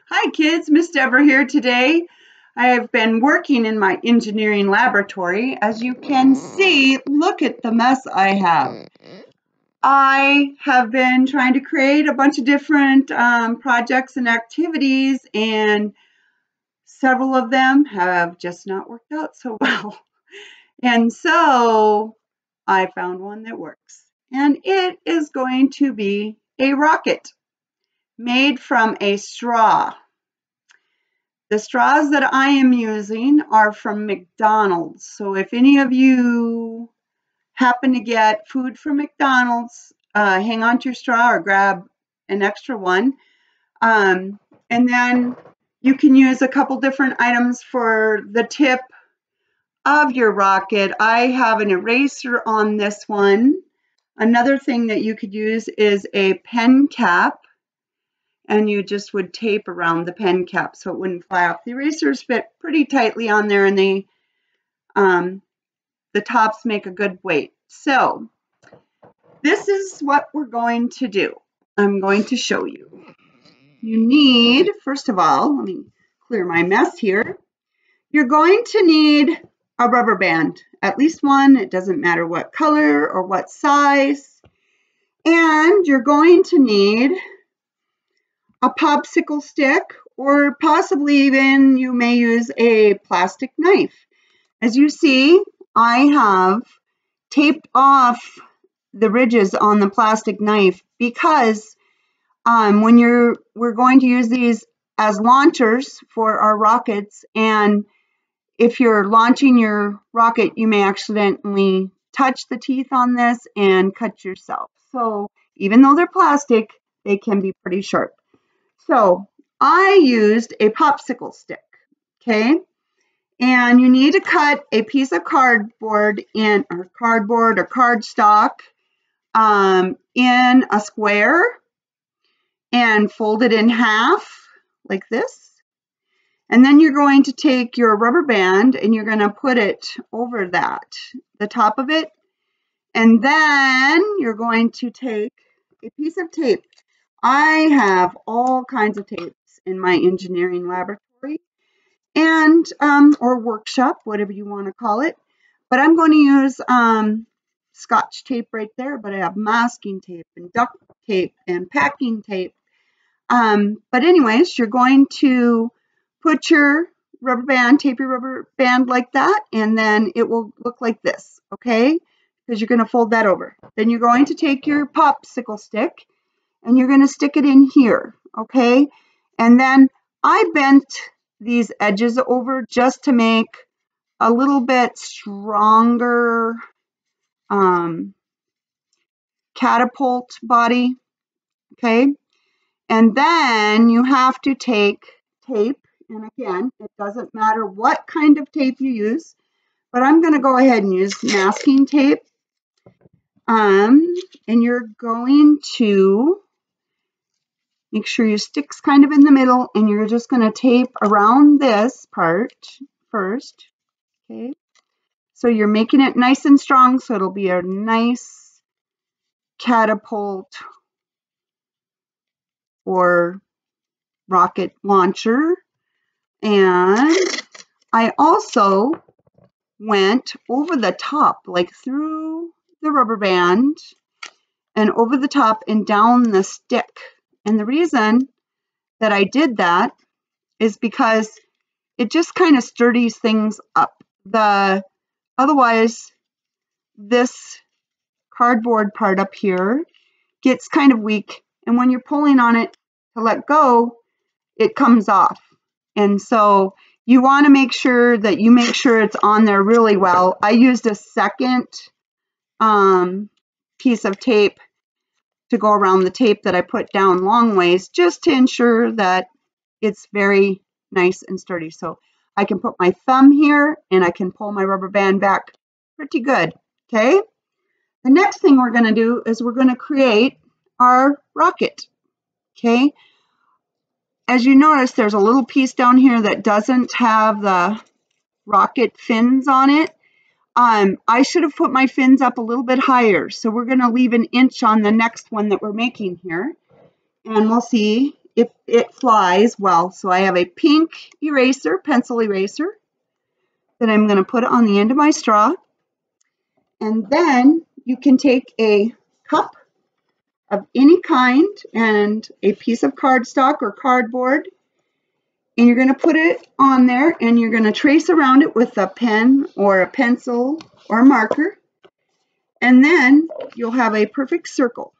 Hi kids, Miss Debra here today. I have been working in my engineering laboratory. As you can see, look at the mess I have. I have been trying to create a bunch of different projects and activities, and several of them have just not worked out so well. And so I found one that works, and it is going to be a rocket made from a straw. The straws that I am using are from McDonald's. So if any of you happen to get food from McDonald's, hang on to your straw or grab an extra one. And then you can use a couple different items for the tip of your rocket. I have an eraser on this one. Another thing that you could use is a pen cap. And you just would tape around the pen cap so it wouldn't fly off. The erasers fit pretty tightly on there, and the tops make a good weight. So this is what we're going to do. I'm going to show you. You need, first of all, let me clear my mess here. You're going to need a rubber band, at least one. It doesn't matter what color or what size. And you're going to need a popsicle stick, or possibly even you may use a plastic knife. As you see, I have taped off the ridges on the plastic knife because we're going to use these as launchers for our rockets, and if you're launching your rocket, you may accidentally touch the teeth on this and cut yourself. So even though they're plastic, they can be pretty sharp. So I used a popsicle stick, okay? And you need to cut a piece of cardboard or cardstock in a square and fold it in half like this. And then you're going to take your rubber band and you're going to put it over the top of it. And then you're going to take a piece of tape. I have all kinds of tapes in my engineering laboratory and or workshop, whatever you want to call it. But I'm going to use Scotch tape right there, but I have masking tape and duct tape and packing tape. But anyways, you're going to put your tape your rubber band like that, and then it will look like this, okay? Because you're going to fold that over. Then you're going to take your popsicle stick and you're going to stick it in here, okay? And then I bent these edges over just to make a little bit stronger catapult body, okay? And then you have to take tape, and again, it doesn't matter what kind of tape you use, but I'm going to go ahead and use masking tape. And you're going to make sure your stick's kind of in the middle, and you're just going to tape around this part first, okay? So you're making it nice and strong, so it'll be a nice catapult or rocket launcher. And I also went over the top, like through the rubber band and over the top and down the stick. And the reason that I did that is because it just kind of sturdies things up. Otherwise, this cardboard part up here gets kind of weak, and when you're pulling on it to let go, it comes off. And so you want to make sure that you make sure it's on there really well. I used a second piece of tape to go around the tape that I put down long ways, just to ensure that it's very nice and sturdy. So I can put my thumb here and I can pull my rubber band back pretty good, okay? The next thing we're going to do is we're going to create our rocket, okay? As you notice, there's a little piece down here that doesn't have the rocket fins on it. I should have put my fins up a little bit higher, so we're going to leave an inch on the next one that we're making here, and we'll see if it flies well. So I have a pink eraser, pencil eraser, that I'm going to put on the end of my straw. And then you can take a cup of any kind and a piece of cardstock or cardboard, and you're going to put it on there, and you're going to trace around it with a pen or a pencil or a marker, and then you'll have a perfect circle.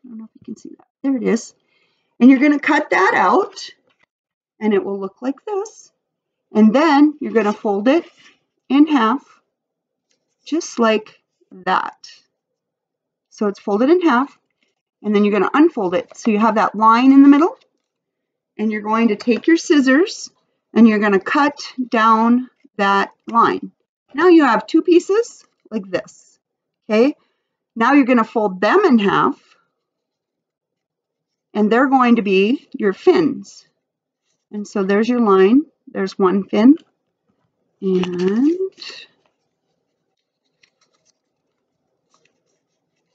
I don't know if you can see that. There it is. And you're going to cut that out, and it will look like this. And then you're going to fold it in half, just like that. So it's folded in half, and then you're going to unfold it. So you have that line in the middle, and you're going to take your scissors, and you're going to cut down that line. Now you have two pieces like this, okay? Now you're going to fold them in half, and they're going to be your fins. And so there's your line. There's one fin, and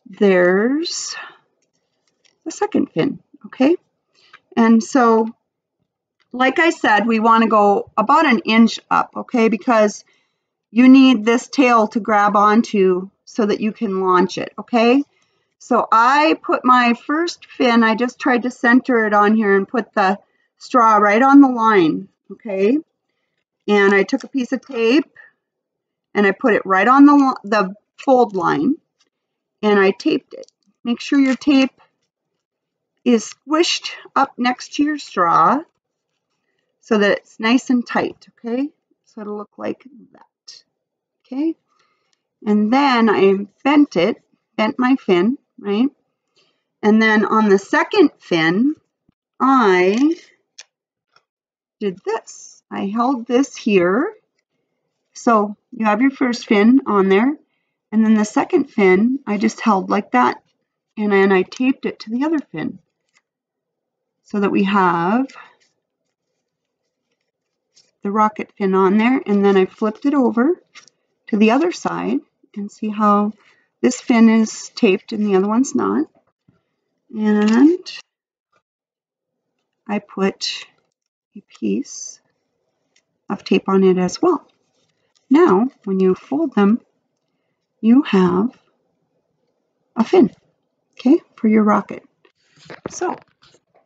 there's the second fin, okay? And so, like I said, we want to go about an inch up, okay? Because you need this tail to grab onto so that you can launch it, okay? So I put my first fin, I just tried to center it on here and put the straw right on the line, okay? And I took a piece of tape and I put it right on the fold line, and I taped it. Make sure your tape is squished up next to your straw so that it's nice and tight, okay? So it'll look like that, okay? And then I bent my fin, right? And then on the second fin, I did this. I held this here. So you have your first fin on there, and then the second fin, I just held like that, and then I taped it to the other fin so that we have the rocket fin on there, and then I flipped it over to the other side and see how this fin is taped and the other one's not. And I put a piece of tape on it as well. Now, when you fold them, you have a fin, okay, for your rocket. So,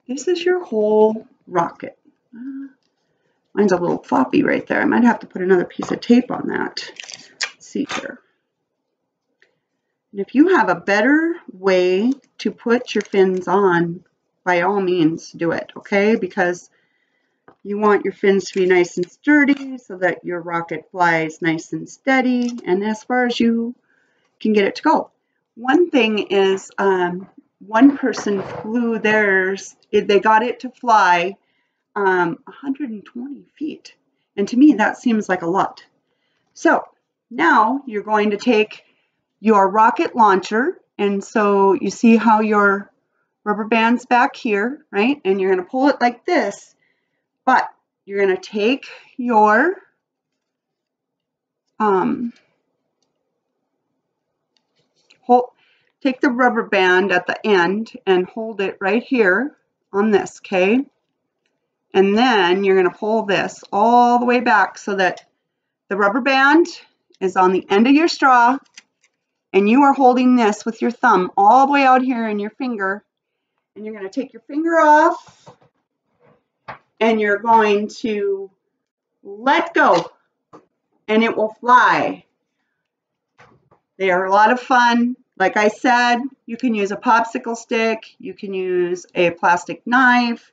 this is your whole rocket. Mine's a little floppy right there. I might have to put another piece of tape on that. Let's see here. And if you have a better way to put your fins on, by all means do it, okay? Because you want your fins to be nice and sturdy so that your rocket flies nice and steady and as far as you can get it to go. One thing is one person flew theirs, they got it to fly 120 feet. And to me, that seems like a lot. So now you're going to take your rocket launcher, and so you see how your rubber band's back here, right? And you're going to pull it like this, but you're going to take your take the rubber band at the end and hold it right here on this, okay? And then you're going to pull this all the way back so that the rubber band is on the end of your straw, and you are holding this with your thumb all the way out here in your finger, and you're going to take your finger off, and you're going to let go, and it will fly. They are a lot of fun. Like I said, you can use a popsicle stick, you can use a plastic knife,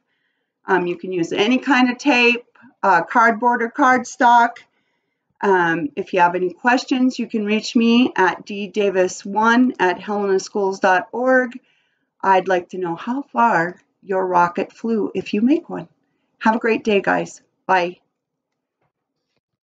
you can use any kind of tape, cardboard or cardstock. If you have any questions, you can reach me at ddavis1@helenaschools.org. I'd like to know how far your rocket flew if you make one. Have a great day, guys. Bye.